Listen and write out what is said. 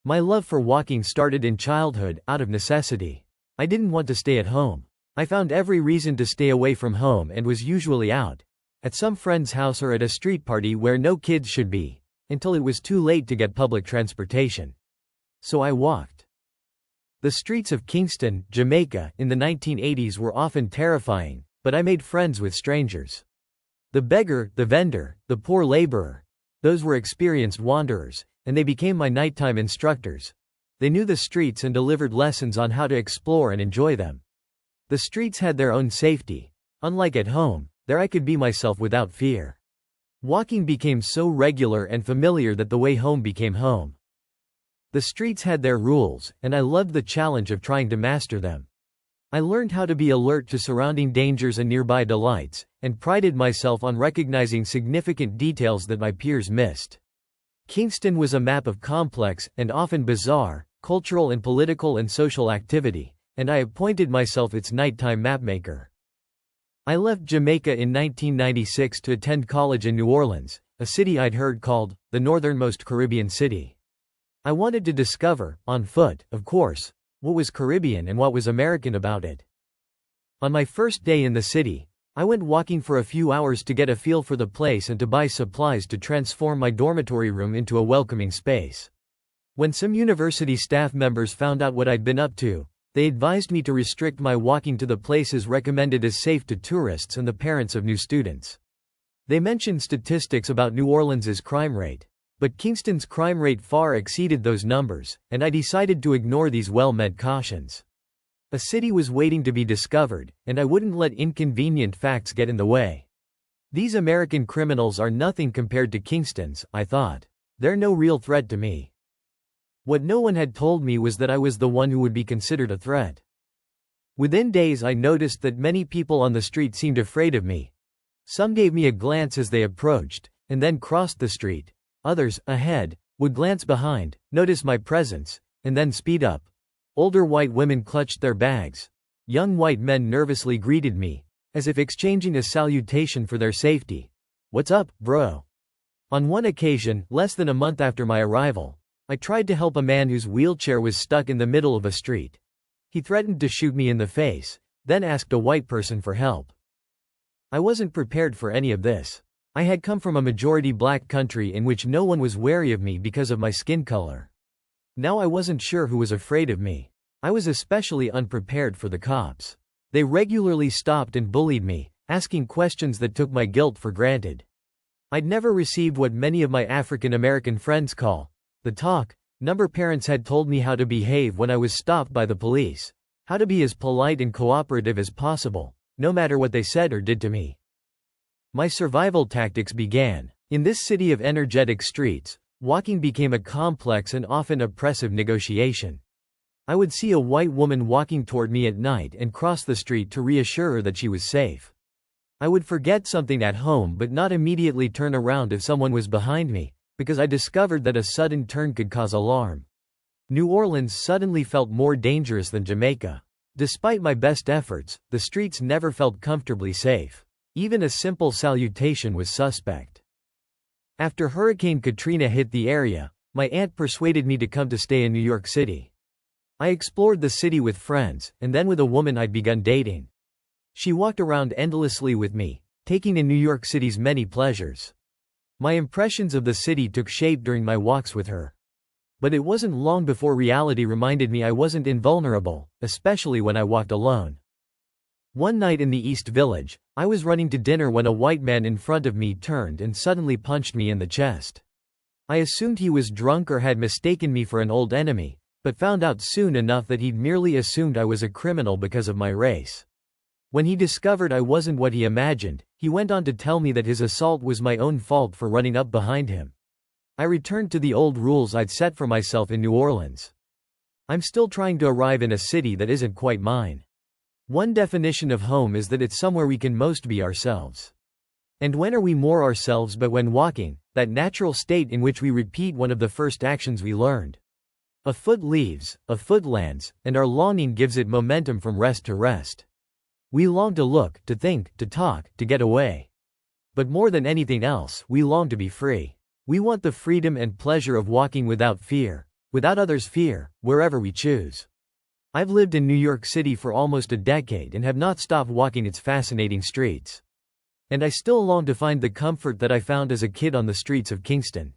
My love for walking started in childhood, out of necessity. I didn't want to stay at home. I found every reason to stay away from home and was usually out, at some friend's house or at a street party where no kids should be, until it was too late to get public transportation. So I walked. The streets of Kingston, Jamaica, in the 1980s were often terrifying, but I made friends with strangers. The beggar, the vendor, the poor laborer. Those were experienced wanderers, and they became my nighttime instructors. They knew the streets and delivered lessons on how to explore and enjoy them. The streets had their own safety. Unlike at home, there I could be myself without fear. Walking became so regular and familiar that the way home became home. The streets had their rules, and I loved the challenge of trying to master them. I learned how to be alert to surrounding dangers and nearby delights, and prided myself on recognizing significant details that my peers missed. Kingston was a map of complex, and often bizarre, cultural and political and social activity, and I appointed myself its nighttime mapmaker. I left Jamaica in 1996 to attend college in New Orleans, a city I'd heard called the northernmost Caribbean city. I wanted to discover, on foot, of course, what was Caribbean and what was American about it. On my first day in the city, I went walking for a few hours to get a feel for the place and to buy supplies to transform my dormitory room into a welcoming space. When some university staff members found out what I'd been up to, they advised me to restrict my walking to the places recommended as safe to tourists and the parents of new students. They mentioned statistics about New Orleans's crime rate. But Kingston's crime rate far exceeded those numbers, and I decided to ignore these well-meant cautions. A city was waiting to be discovered, and I wouldn't let inconvenient facts get in the way. These American criminals are nothing compared to Kingston's, I thought. They're no real threat to me. What no one had told me was that I was the one who would be considered a threat. Within days I noticed that many people on the street seemed afraid of me. Some gave me a glance as they approached, and then crossed the street. Others, ahead, would glance behind, notice my presence, and then speed up. Older white women clutched their bags. Young white men nervously greeted me, as if exchanging a salutation for their safety. "What's up, bro?" On one occasion, less than a month after my arrival, I tried to help a man whose wheelchair was stuck in the middle of a street. He threatened to shoot me in the face, then asked a white person for help. I wasn't prepared for any of this. I had come from a majority black country in which no one was wary of me because of my skin color. Now I wasn't sure who was afraid of me. I was especially unprepared for the cops. They regularly stopped and bullied me, asking questions that took my guilt for granted. I'd never received what many of my African American friends call the talk. Parents had told me how to behave when I was stopped by the police, how to be as polite and cooperative as possible, no matter what they said or did to me. My survival tactics began. In this city of energetic streets, walking became a complex and often oppressive negotiation. I would see a white woman walking toward me at night and cross the street to reassure her that she was safe. I would forget something at home but not immediately turn around if someone was behind me, because I discovered that a sudden turn could cause alarm. New Orleans suddenly felt more dangerous than Jamaica. Despite my best efforts, the streets never felt comfortably safe. Even a simple salutation was suspect. After Hurricane Katrina hit the area, my aunt persuaded me to come to stay in New York City. I explored the city with friends, and then with a woman I'd begun dating. She walked around endlessly with me, taking in New York City's many pleasures. My impressions of the city took shape during my walks with her. But it wasn't long before reality reminded me I wasn't invulnerable, especially when I walked alone. One night in the East Village, I was running to dinner when a white man in front of me turned and suddenly punched me in the chest. I assumed he was drunk or had mistaken me for an old enemy, but found out soon enough that he'd merely assumed I was a criminal because of my race. When he discovered I wasn't what he imagined, he went on to tell me that his assault was my own fault for running up behind him. I returned to the old rules I'd set for myself in New Orleans. I'm still trying to arrive in a city that isn't quite mine. One definition of home is that it's somewhere we can most be ourselves. And when are we more ourselves but when walking, that natural state in which we repeat one of the first actions we learned. A foot leaves, a foot lands, and our longing gives it momentum from rest to rest. We long to look, to think, to talk, to get away. But more than anything else, we long to be free. We want the freedom and pleasure of walking without fear, without others' fear, wherever we choose. I've lived in New York City for almost a decade and have not stopped walking its fascinating streets. And I still long to find the comfort that I found as a kid on the streets of Kingston.